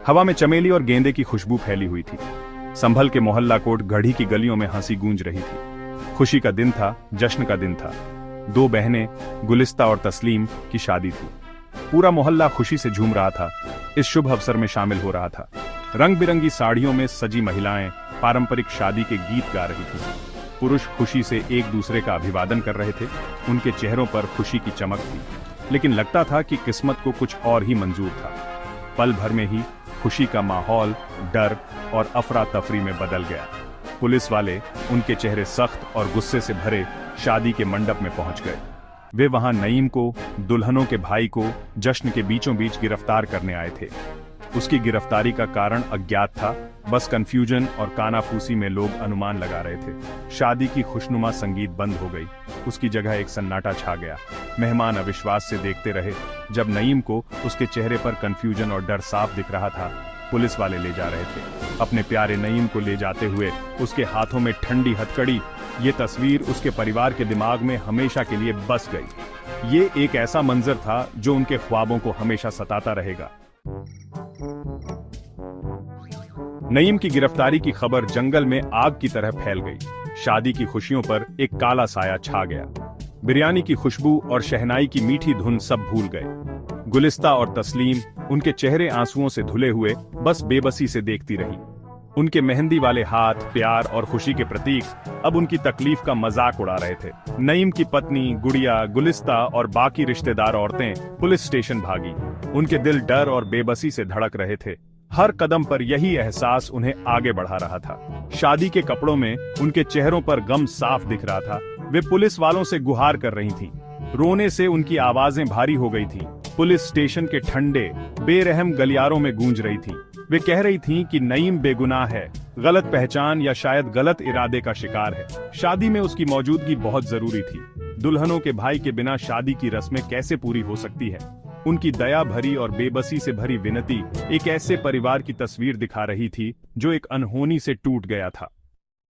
हवा में चमेली और गेंदे की खुशबू फैली हुई थी। संभल के मोहल्ला कोट गढ़ी की गलियों में हंसी गूंज रही थी। खुशी का दिन था, जश्न का दिन था। दो बहनें गुलिस्ता और तस्लीम की शादी थी। पूरा मोहल्ला खुशी से झूम रहा था, इस शुभ अवसर में शामिल हो रहा था। रंग बिरंगी साड़ियों में सजी महिलाएं पारंपरिक शादी के गीत गा रही थीं। पुरुष खुशी से एक दूसरे का अभिवादन कर रहे थे। उनके चेहरों पर खुशी की चमक थी, लेकिन लगता था कि किस्मत को कुछ और ही मंजूर था। पल भर में ही खुशी का माहौल डर और अफरा तफरी में बदल गया। पुलिस वाले, उनके चेहरे सख्त और गुस्से से भरे, शादी के मंडप में पहुंच गए। वे वहां नईम को, दुल्हनों के भाई को जश्न के बीचों बीच गिरफ्तार करने आए थे। उसकी गिरफ्तारी का कारण अज्ञात था, बस कंफ्यूजन और कानाफूसी में लोग अनुमान लगा रहे थे। शादी की खुशनुमा संगीत बंद हो गई, उसकी जगह एक सन्नाटा छा गया। मेहमान अविश्वास से देखते रहे। जब नईम को उसके चेहरे पर कंफ्यूजन और डर साफ दिख रहा था, पुलिस वाले ले जा रहे थे। अपने प्यारे नईम को ले जाते हुए उसके हाथों में ठंडी हथकड़ी, ये तस्वीर उसके परिवार के दिमाग में हमेशा के लिए बस गई। ये एक ऐसा मंजर था जो उनके ख्वाबों को हमेशा सताता रहेगा। नईम की गिरफ्तारी की खबर जंगल में आग की तरह फैल गई। शादी की खुशियों पर एक काला साया छा गया। बिरयानी की खुशबू और शहनाई की मीठी धुन सब भूल गए। गुलिस्ता और तस्लीम, उनके चेहरे आंसुओं से धुले हुए, बस बेबसी से देखती रहीं। उनके मेहंदी वाले हाथ प्यार और खुशी के प्रतीक अब उनकी तकलीफ का मजाक उड़ा रहे थे। नईम की पत्नी, गुड़िया, गुलिस्ता और बाकी रिश्तेदार औरतें पुलिस स्टेशन भागी। उनके दिल डर और बेबसी से धड़क रहे थे। हर कदम पर यही एहसास उन्हें आगे बढ़ा रहा था। शादी के कपड़ों में उनके चेहरों पर गम साफ दिख रहा था। वे पुलिस वालों से गुहार कर रही थीं। रोने से उनकी आवाजें भारी हो गई थीं। पुलिस स्टेशन के ठंडे बेरहम गलियारों में गूंज रही थीं। वे कह रही थीं कि नईम बेगुनाह है, गलत पहचान या शायद गलत इरादे का शिकार है। शादी में उसकी मौजूदगी बहुत जरूरी थी। दुल्हनों के भाई के बिना शादी की रस्में कैसे पूरी हो सकती है? उनकी दया भरी और बेबसी से भरी विनती एक ऐसे परिवार की तस्वीर दिखा रही थी जो एक अनहोनी से टूट गया था।